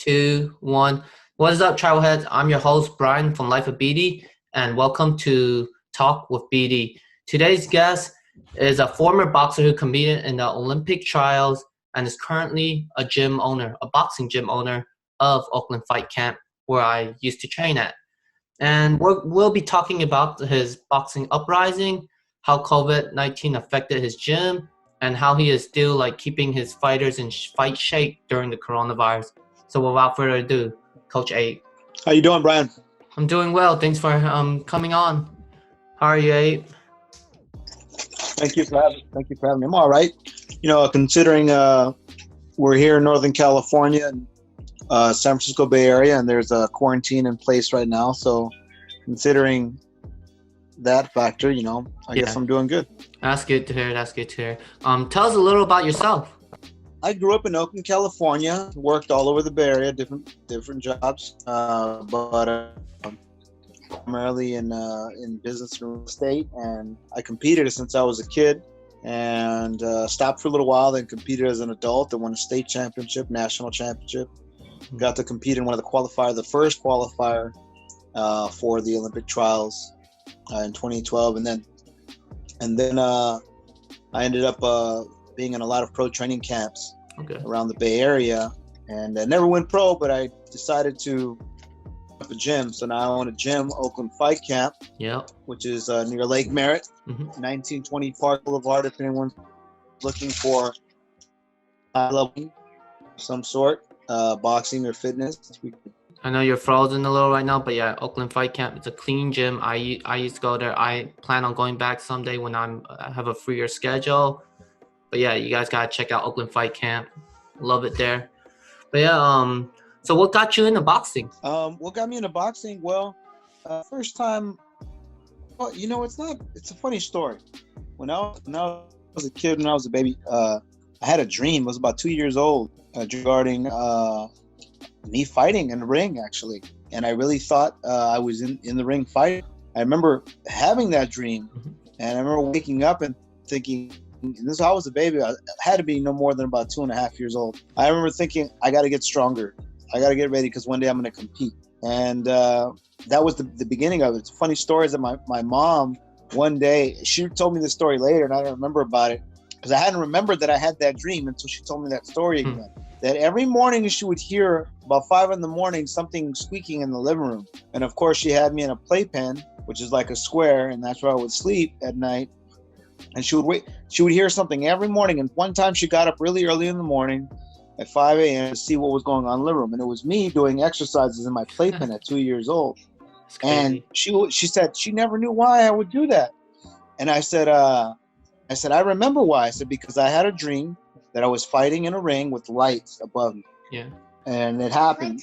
two, one. What is up, Travelheads? I'm your host, Brian from LifeOfBD, and welcome to Talk with BD. Today's guest is a former boxer who competed in the Olympic trials and is currently a boxing gym owner of Oakland Fight Camp, where I used to train at. And we'll be talking about his boxing uprising, how COVID-19 affected his gym, and how he is still keeping his fighters in fight shape during the coronavirus. So without further ado, Coach Abe. How you doing, Brian? I'm doing well. Thanks for coming on. How are you, Abe? Thank you for having me. I'm all right. Considering we're here in Northern California and San Francisco Bay Area, and there's a quarantine in place right now. So considering that factor, I guess I'm doing good. That's good to hear. Tell us a little about yourself. I grew up in Oakland, California. Worked all over the Bay Area, different jobs, but primarily in business and real estate. And I competed since I was a kid, and stopped for a little while. Then competed as an adult. And won a state championship, national championship. Got to compete in one of the first qualifier for the Olympic trials in 2012, and then I ended up being in a lot of pro training camps around the Bay Area, and I never went pro, but I decided to up a gym. So now I own a gym, Oakland Fight Camp, which is near Lake Merritt, 1920 Park Boulevard. If anyone's looking for high level some sort, boxing or fitness. I know you're frozen a little right now, but yeah, Oakland Fight Camp, it's a clean gym. I used to go there. I plan on going back someday when I have a freer schedule. But yeah, you guys gotta check out Oakland Fight Camp. Love it there. But yeah, so what got you into boxing? What got me into boxing? Well, first time, it's a funny story. When I was a kid, when I was a baby, I had a dream. I was about 2 years old regarding me fighting in the ring, actually. And I really thought I was in the ring fighting. I remember having that dream, and I remember waking up and thinking, this is how I was a baby. I had to be no more than about 2.5 years old. I remember thinking, I got to get stronger. I got to get ready because one day I'm going to compete. And that was the beginning of it. It's a funny story is that my mom, one day, she told me this story later, and I don't remember about it because I hadn't remembered that I had that dream until she told me that story again. That every morning she would hear about 5 a.m. something squeaking in the living room. And of course she had me in a playpen, which is like a square, and that's where I would sleep at night. And she would hear something every morning. And one time she got up really early in the morning at 5 a.m. to see what was going on in the living room. And it was me doing exercises in my playpen at 2 years old. And she said she never knew why I would do that. And I said, I remember why. I said, because I had a dream that I was fighting in a ring with lights above me. Yeah. And it happened.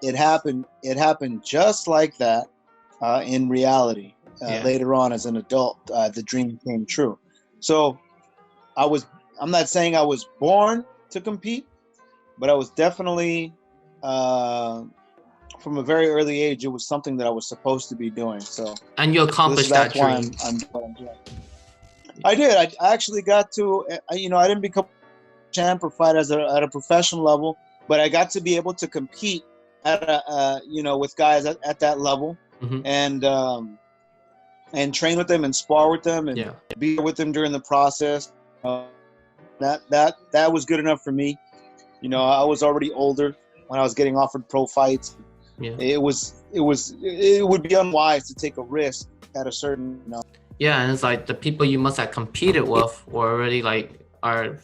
It happened just like that in reality. Later on as an adult, the dream came true. So I'm not saying I was born to compete, but I was definitely, from a very early age, it was something that I was supposed to be doing. So. And you accomplished that dream. I did. I actually got to, I didn't become champ or fight at a professional level, but I got to be able to compete at with guys at that level, and train with them and spar with them and be with them during the process. That was good enough for me. I was already older when I was getting offered pro fights. Yeah. It would be unwise to take a risk at a certain. Yeah, and it's like the people you must have competed with were already are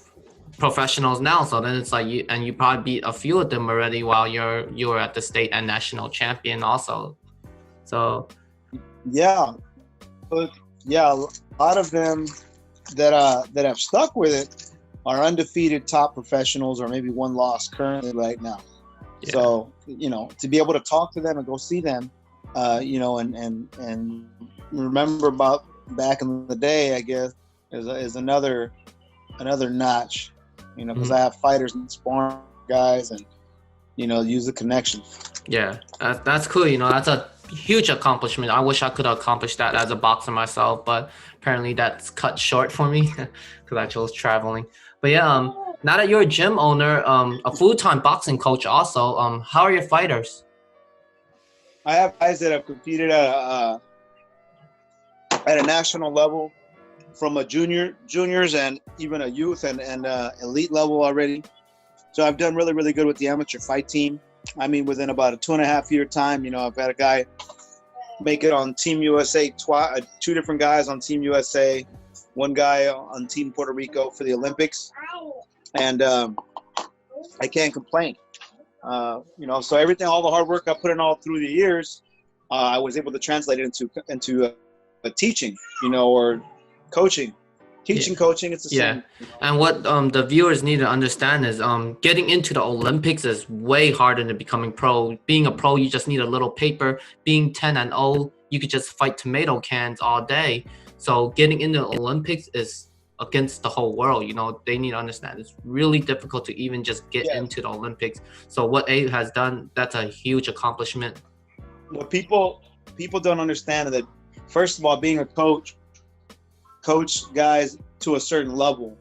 professionals now. So then it's like you probably beat a few of them already while you were at the state and national champion also. So. Yeah. But yeah, a lot of them that have stuck with it are undefeated top professionals or maybe one loss currently right now. Yeah. So, to be able to talk to them and go see them, and remember about back in the day, I guess, is another notch, because I have fighters and sparring guys and, use the connection. Yeah, that's cool. That's a huge accomplishment. I wish I could accomplish that as a boxer myself, but apparently that's cut short for me because I chose traveling. But yeah, Now that you're a gym owner, a full-time boxing coach also, how are your fighters? I have guys that have competed at a national level, from a juniors and even a youth and elite level already. So I've done really, really good with the amateur fight team. I mean, within about a 2.5 year time, you know, I've had a guy make it on Team USA, two different guys on Team USA, one guy on Team Puerto Rico for the Olympics. And I can't complain. You know, so everything, all the hard work I put in all through the years, I was able to translate it into teaching, you know, or coaching. Coaching, it's the same. And what the viewers need to understand is getting into the Olympics is way harder than becoming pro. Being a pro, you just need a little paper. Being 10-0, you could just fight tomato cans all day. So getting into the Olympics is against the whole world. You know, they need to understand it's really difficult to even just get into the Olympics. So what A has done, that's a huge accomplishment. What people don't understand is that, first of all, being a coach guys to a certain level.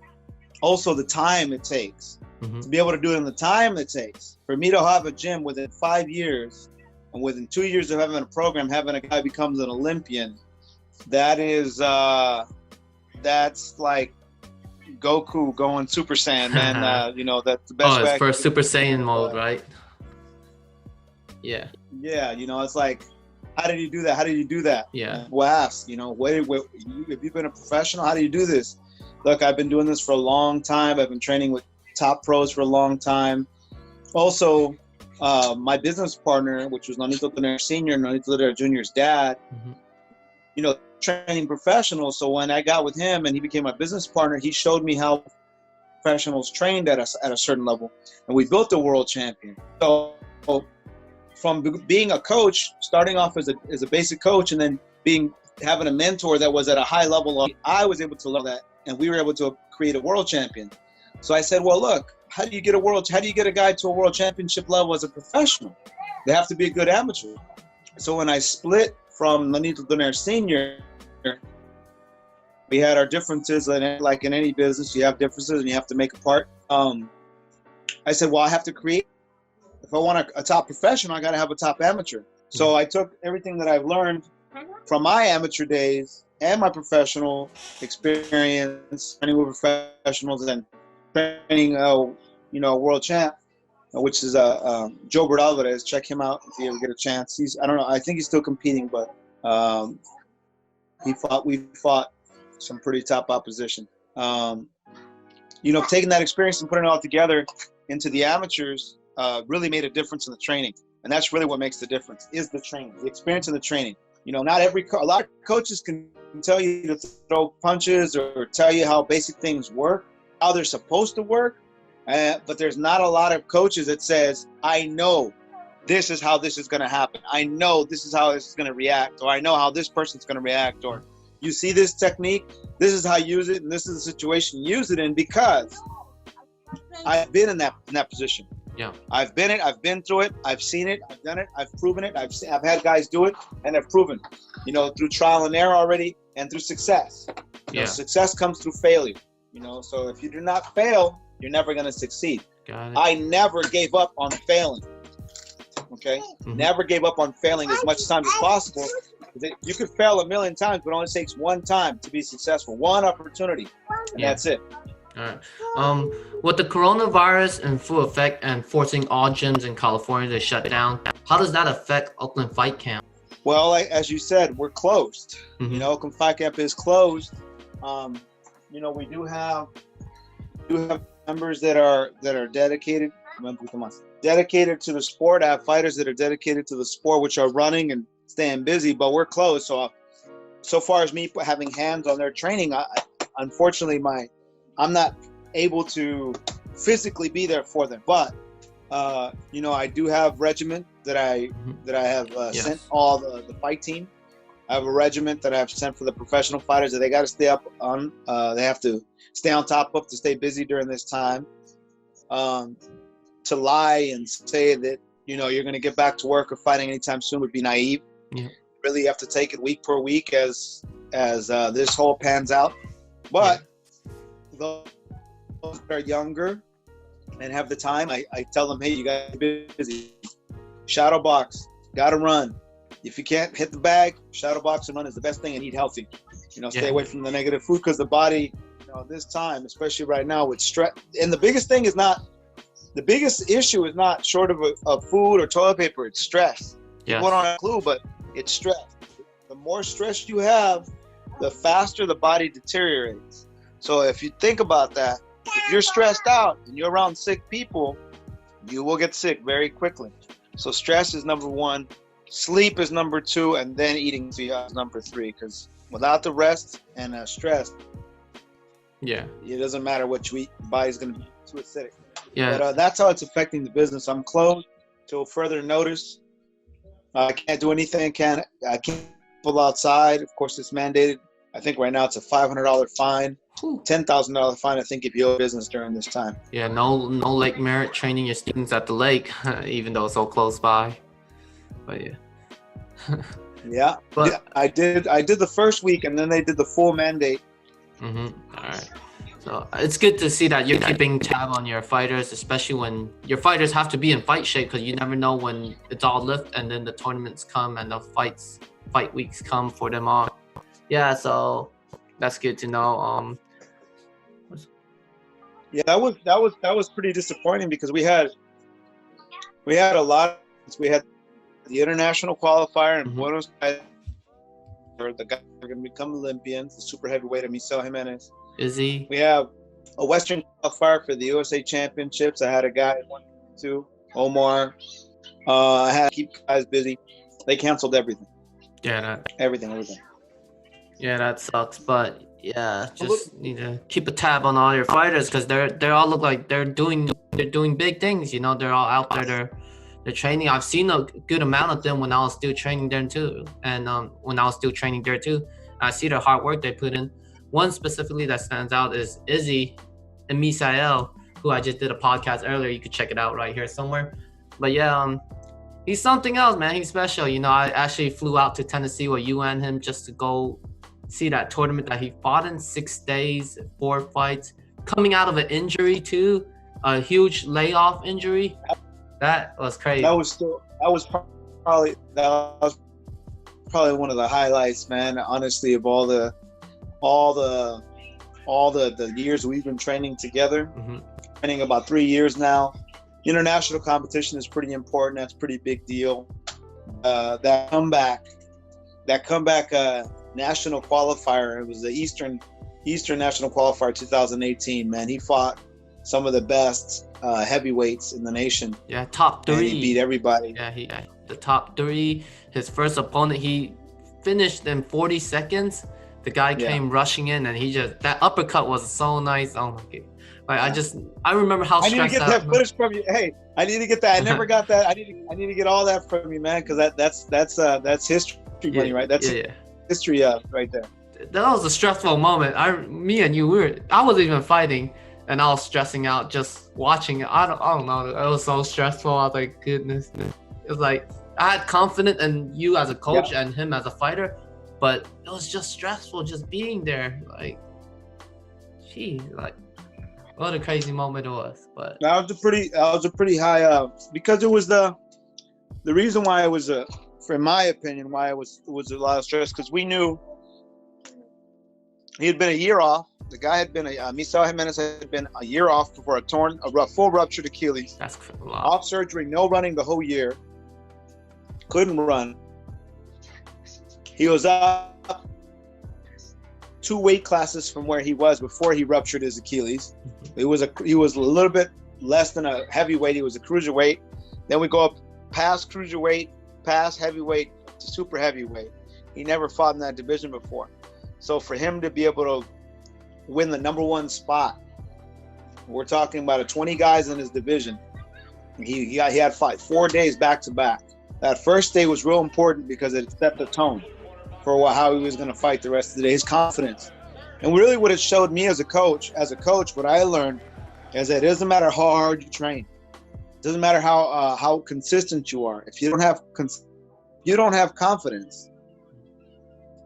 Also, the time it takes to be able to do it in the time it takes. For me to have a gym within 5 years, and within 2 years of having a program, having a guy becomes an Olympian, that is, that's like Goku going Super Saiyan, man. You know, that's the best. Oh, it's for Super Saiyan mode, right? Yeah. Yeah, you know, it's like, how did you do that? How did you do that? Yeah. Well, ask, you know, have you been a professional? How do you do this? Look, I've been doing this for a long time. I've been training with top pros for a long time. Also, my business partner, which was Nonito Tonera Sr., Nonito Tonera Jr.'s dad, you know, training professionals. So when I got with him and he became my business partner, he showed me how professionals trained at a certain level. And we built a world champion. So from being a coach, starting off as a basic coach, and then having a mentor that was at a high level, I was able to learn that, and we were able to create a world champion. So I said, well, look, how do you get a guy to a world championship level as a professional? They have to be a good amateur. So when I split from Nonito Tonera Sr., we had our differences, and like in any business, you have differences and you have to make a part. I said, well, I have to create. If I want a top professional, I got to have a top amateur. So I took everything that I've learned from my amateur days and my professional experience, training with professionals and training, you know, a world champ, which is Joe Alvarez. Check him out if you ever get a chance. I don't know. I think he's still competing, but we fought some pretty top opposition. You know, taking that experience and putting it all together into the amateurs really made a difference in the training. And that's really what makes the difference, is the training, the experience in the training. You know, a lot of coaches can tell you to throw punches or tell you how basic things work, how they're supposed to work. But there's not a lot of coaches that says, I know this is how this is going to happen. I know this is how this is going to react, or I know how this person's going to react, or you see this technique, this is how you use it, and this is the situation you use it in, because I've been in that position. Yeah, I've been through it. I've seen it. I've done it. I've proven it. I've had guys do it, and have proven, you know, through trial and error already, and through success. You know, success comes through failure. You know, so if you do not fail, you're never going to succeed. Got it. I never gave up on failing. Okay, never gave up on failing as much time as possible. You could fail 1,000,000 times, but it only takes one time to be successful. One opportunity, and that's it. All right. With the coronavirus in full effect and forcing all gyms in California to shut down, how does that affect Oakland Fight Camp? Well, as you said, we're closed. You know, Oakland Fight Camp is closed. You know, we do have members that are dedicated to the sport. I have fighters that are dedicated to the sport, which are running and staying busy, but we're closed. So far as me having hands on their training, unfortunately, I'm not able to physically be there for them. But you know, I do have regiment that I have sent all the fight team. I have a regiment that I have sent for the professional fighters that they got to stay up on. They have to stay on top of to stay busy during this time. To lie and say that, you know, you're going to get back to work or fighting anytime soon would be naive. Yeah. Really have to take it week per week as this whole pans out. But those that are younger and have the time, I tell them, hey, you guys are busy. Shadow box, gotta run. If you can't hit the bag, shadow box and run is the best thing, and eat healthy. Stay away from the negative food, because the body, this time, especially right now with stress, and the biggest issue is not short of food or toilet paper, it's stress. Yes. People don't have a clue, but it's stress. The more stress you have, the faster the body deteriorates. So if you think about that, if you're stressed out and you're around sick people, you will get sick very quickly. So stress is number one, sleep is number two, and then eating is number three. Because without the rest and stress, it doesn't matter what you eat, the body's going to be too acidic. Yeah. But that's how it's affecting the business. I'm closed till further notice. I can't do anything. I can't pull outside. Of course, it's mandated. I think right now it's a $500 fine, $10,000 fine, I think, if you owe business during this time. Yeah, no lake merit training your students at the lake, even though it's so close by. But yeah. But I did the first week, and then they did the full mandate. All right. So it's good to see that you're keeping tab on your fighters, especially when your fighters have to be in fight shape, because you never know when it's all lift and then the tournaments come and the fight weeks come for them all. Yeah, so that's good to know. Yeah, that was pretty disappointing, because we had a lot. We had the international qualifier in Buenos Aires. The guys are going to become Olympians. The super heavyweight, Misael Jimenez. Is he? We have a Western qualifier for the USA Championships. I had a guy at 1-2, Omar. I had to keep guys busy. They canceled everything. Yeah, everything. Yeah, that sucks. But yeah, just need to keep a tab on all your fighters, because they all look like they're doing big things. They're all out there. They're training. I've seen a good amount of them when I was still training there too, and when I was still training there too. I see the hard work they put in. One specifically that stands out is Izzy and Misael, who I just did a podcast earlier. You could check it out right here somewhere. But yeah, he's something else, man. He's special. I actually flew out to Tennessee with you and him just to go see that tournament that he fought in 6 days, 4 fights, coming out of an injury too, a huge layoff injury. That was crazy. That was probably one of the highlights, man. Honestly, of all the years we've been training together, training about 3 years now. International competition is pretty important. That's a pretty big deal. That comeback national qualifier. It was the Eastern National Qualifier 2018. Man, he fought some of the best heavyweights in the nation. Yeah, top 3. And he beat everybody. Yeah, the top 3. His first opponent, he finished in 40 seconds. The guy came rushing in, and that uppercut was so nice. Oh my god! I remember how stressed out. I need to get that footage from you. Hey, I need to get that. I never got that. I need to get all that from you, man, because that's history money, right? That's history right there. That was a stressful moment. Me and you, I wasn't even fighting, and I was stressing out just watching it. I don't know. It was so stressful. I was like, goodness. It was like I had confidence in you as a coach and him as a fighter, but it was just stressful just being there. Like, gee, like what a crazy moment it was. But that was a pretty high because it was the reason why it was in my opinion, why it was a lot of stress, because we knew he had been a year off. The guy had been Misael Jimenez had been a year off for a full ruptured Achilles. That's a lot. Off surgery, no running the whole year. Couldn't run. He was up 2 weight classes from where he was before he ruptured his Achilles. He was a little bit less than a heavyweight. He was a cruiserweight. Then we go up past cruiserweight, past heavyweight to super heavyweight. He never fought in that division before. So for him to be able to win the number 1 spot, we're talking about 20 guys in his division. He had 4 days back to back. That first day was real important because it set the tone for how he was going to fight the rest of the day, his confidence. And really what it showed me as a coach, what I learned is that it doesn't matter how hard you train. It doesn't matter how consistent you are. If you don't have confidence,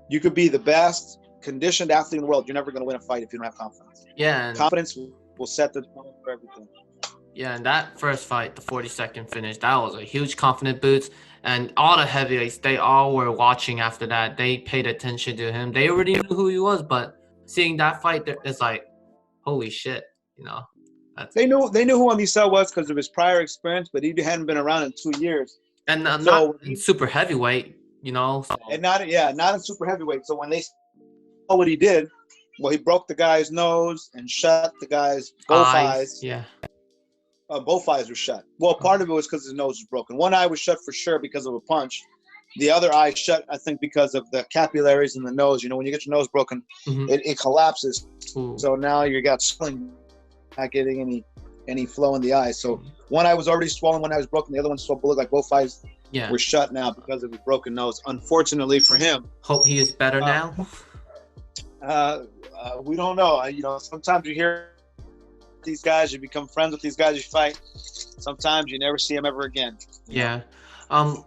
you could be the best conditioned athlete in the world. You're never going to win a fight if you don't have confidence. Yeah. Confidence will set the tone for everything. Yeah, and that first fight, the 40-second finish, that was a huge confident boost. And all the heavyweights, they all were watching after that. They paid attention to him. They already knew who he was, but seeing that fight, it's like, holy shit, you know. They knew who Amisel was because of his prior experience, but he hadn't been around in 2 years. And not in super heavyweight, you know. So. And not in super heavyweight. So when they saw what he did, well, he broke the guy's nose and shut the guy's both eyes. Yeah. Both eyes were shut. Well, part of it was because his nose was broken. One eye was shut for sure because of a punch. The other eye shut, I think, because of the capillaries in the nose. You know, when you get your nose broken, it collapses. Ooh. So now you got swelling, not getting any flow in the eye. So one eye was already swollen, one eye was broken. The other one looked like both eyes were shut now because of his broken nose. Unfortunately for him. Hope he is better now. We don't know. You know, sometimes you hear these guys, you become friends with these guys you fight. Sometimes you never see them ever again. Yeah.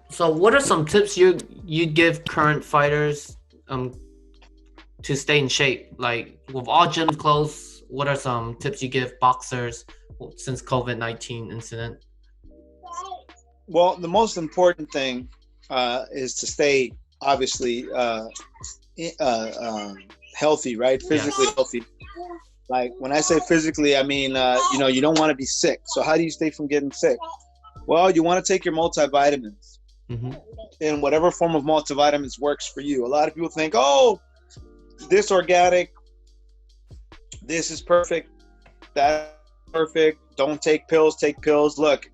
So what are some tips you'd give current fighters to stay in shape? Like with all gyms closed, what are some tips you give boxers since COVID-19 incident? Well, the most important thing is to stay obviously healthy, right? Physically healthy. Like when I say physically, I mean, you know, you don't want to be sick. So how do you stay from getting sick? Well, you want to take your multivitamins. And whatever form of multivitamins works for you. A lot of people think, oh, this organic, this is perfect, that's perfect. Don't take pills, take pills. Look,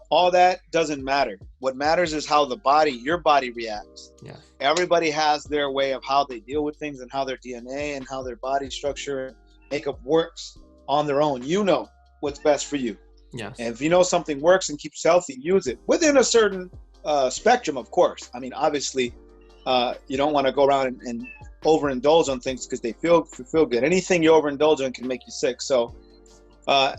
all that doesn't matter. What matters is how your body reacts. Yeah. Everybody has their way of how they deal with things and how their DNA and how their body structure makeup works on their own. You know what's best for you. Yes. And if you know something works and keeps healthy, use it within a certain spectrum, of course. I mean, obviously, you don't want to go around and overindulge on things because they feel good. Anything you overindulge on can make you sick. So, I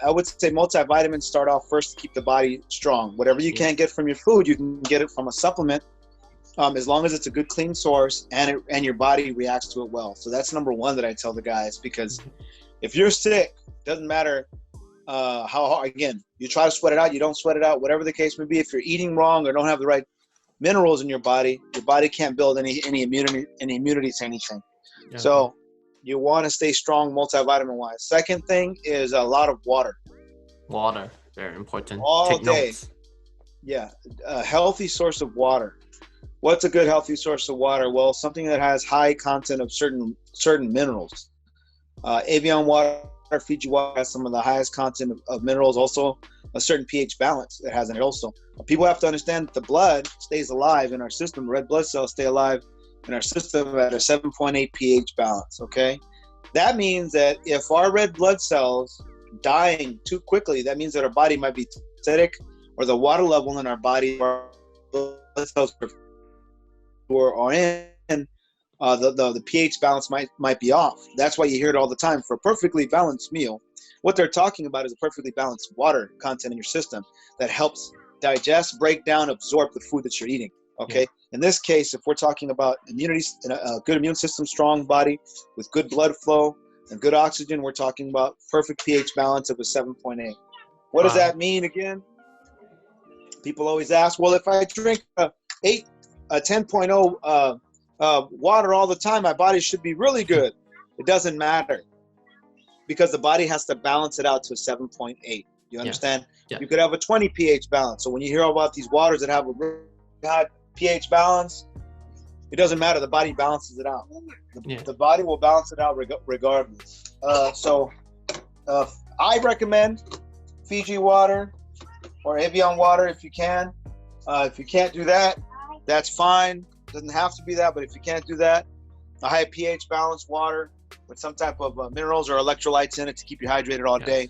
would say multivitamins start off first to keep the body strong. Whatever you can't get from your food, you can get it from a supplement. As long as it's a good, clean source and your body reacts to it well. So that's number one that I tell the guys, because if you're sick, doesn't matter how hard, again, you try to sweat it out, you don't sweat it out, whatever the case may be. If you're eating wrong or don't have the right minerals in your body can't build any immunity to anything. Yeah. So you want to stay strong multivitamin wise. Second thing is a lot of water. Water, very important. All day. Yeah, a healthy source of water. What's a good healthy source of water? Well, something that has high content of certain minerals. Evian water, Fiji water has some of the highest content of minerals. Also, a certain pH balance it has in it. Also, people have to understand that the blood stays alive in our system. Red blood cells stay alive in our system at a 7.8 pH balance. Okay, that means that if our red blood cells dying too quickly, that means that our body might be acidic, or the water level in our body, our blood cells or in the pH balance might be off. That's why you hear it all the time. For a perfectly balanced meal, what they're talking about is a perfectly balanced water content in your system that helps digest, break down, absorb the food that you're eating. Okay. Yeah. In this case, if we're talking about immunity, a good immune system, strong body with good blood flow and good oxygen, we're talking about perfect pH balance of a 7.8. What does that mean again? People always ask, well, if I drink a 10.0 water all the time, my body should be really good. It doesn't matter, because the body has to balance it out to a 7.8. You understand? Yeah. You could have a 20 pH balance. So when you hear about these waters that have a really high pH balance, it doesn't matter. The body balances it out. The body will balance it out regardless. So I recommend Fiji water or Evian water if you can. If you can't do that, that's fine. Doesn't have to be that, but if you can't do that, a high pH balanced water with some type of minerals or electrolytes in it to keep you hydrated all day.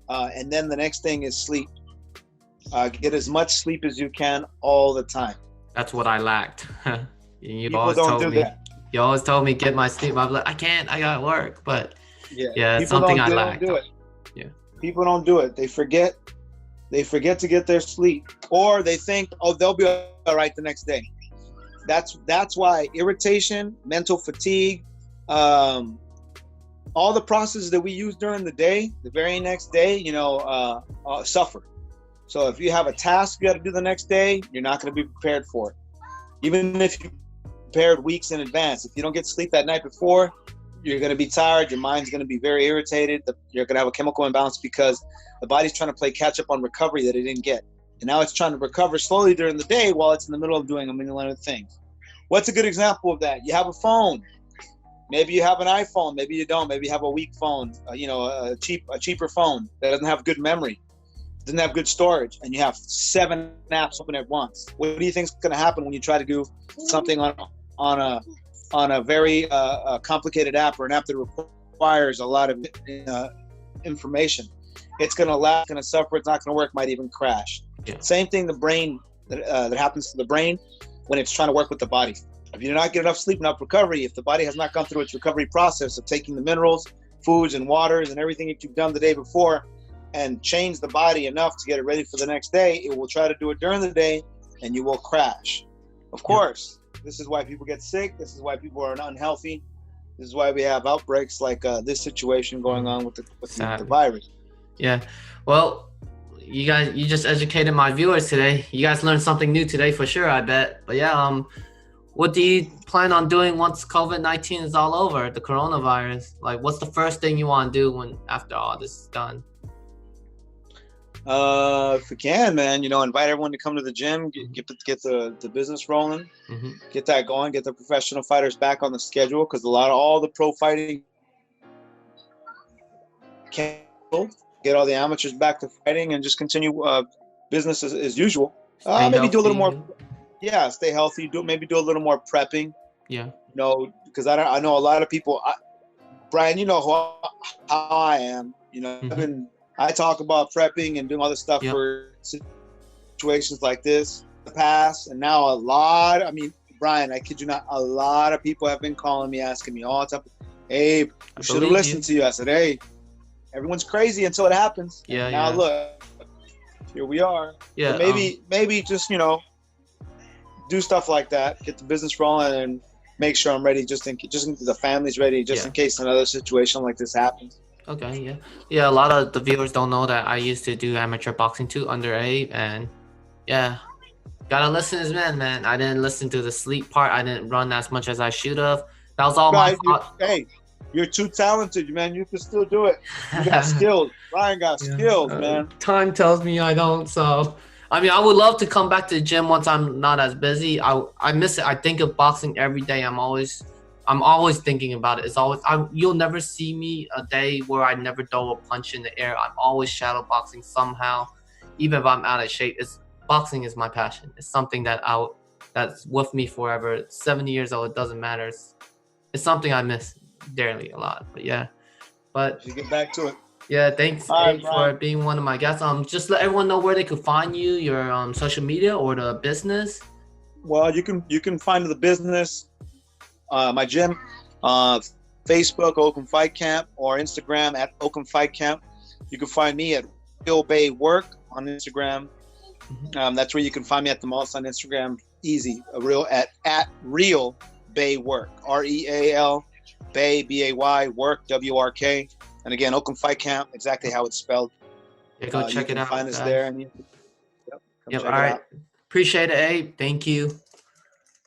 And then the next thing is sleep. Get as much sleep as you can all the time. That's what I lacked. You always told me get my sleep. I'm like, I can't. I got work. But yeah, it's something I lacked. Yeah. People don't do it. They forget. They forget to get their sleep, or they think, oh, they'll be all right the next day. That's why irritation, mental fatigue, all the processes that we use during the day, the very next day, suffer. So if you have a task you got to do the next day, you're not going to be prepared for it. Even if you prepared weeks in advance, if you don't get sleep that night before, you're going to be tired. Your mind's going to be very irritated. You're going to have a chemical imbalance because the body's trying to play catch up on recovery that it didn't get. And now it's trying to recover slowly during the day while it's in the middle of doing a million other things. What's a good example of that? You have a phone. Maybe you have an iPhone. Maybe you don't. Maybe you have a weak phone, a cheaper phone that doesn't have good memory, doesn't have good storage, and you have 7 apps open at once. What do you think is going to happen when you try to do something on a very complicated app or an app that requires a lot of information? It's going to lag, it's going to suffer, it's not going to work, might even crash. Yeah. Same thing, the brain, that happens to the brain when it's trying to work with the body. If you do not get enough sleep, enough recovery, if the body has not gone through its recovery process of taking the minerals, foods, and waters, and everything that you've done the day before, and change the body enough to get it ready for the next day, it will try to do it during the day, and you will crash. Of course, this is why people get sick. This is why people are unhealthy. This is why we have outbreaks like this situation going on with the virus. Yeah. Well, you just educated my viewers today. You guys learned something new today for sure, I bet. But yeah, what do you plan on doing once COVID-19 is all over, the coronavirus? Like, what's the first thing you want to do after all this is done? If we can, man, invite everyone to come to the gym, get the business rolling, get that going, get the professional fighters back on the schedule, because all the pro fighting canceled. Get all the amateurs back to fighting and just continue business as usual. Maybe do a little more. Yeah, stay healthy. Maybe do a little more prepping. Yeah. Because I know a lot of people. Brian, you know how I am. I talk about prepping and doing all this stuff for situations like this in the past, and now Brian, I kid you not, a lot of people have been calling me, asking me all the time, "Hey, we should have listened to you." I said, "Hey, everyone's crazy until it happens." Yeah. Now look, here we are. Yeah. So maybe just do stuff like that, get the business rolling, and make sure I'm ready, just in the family's ready, in case another situation like this happens. Okay, yeah. A lot of the viewers don't know that I used to do amateur boxing too, underage, and gotta listen to this man. I didn't listen to the sleep part. I didn't run as much as I should have. That was all my fault. Hey, you're too talented, man. You can still do it. You got skills. Ryan got skills, man. Time tells me I don't. So, I would love to come back to the gym once I'm not as busy. I miss it. I think of boxing every day. I'm always thinking about it. It's always you'll never see me a day where I never throw a punch in the air. I'm always shadow boxing somehow, even if I'm out of shape. Boxing is my passion. It's something that's with me forever. 70 years old, it doesn't matter. It's something I miss dearly a lot. But you get back to it. Yeah, thanks for being one of my guests. Just let everyone know where they could find you, your social media or the business. Well, you can find the business, my gym, Facebook, Oakland Fight Camp, or Instagram at Oakland Fight Camp. You can find me at Real Bay Work on Instagram. That's where you can find me at the most on Instagram. Easy, at Real Bay Work, REAL Bay BAY Work WRK. And again, Oakland Fight Camp, exactly how it's spelled. Yeah, go check it out. Find us there. And all right. Appreciate it, Abe. Thank you.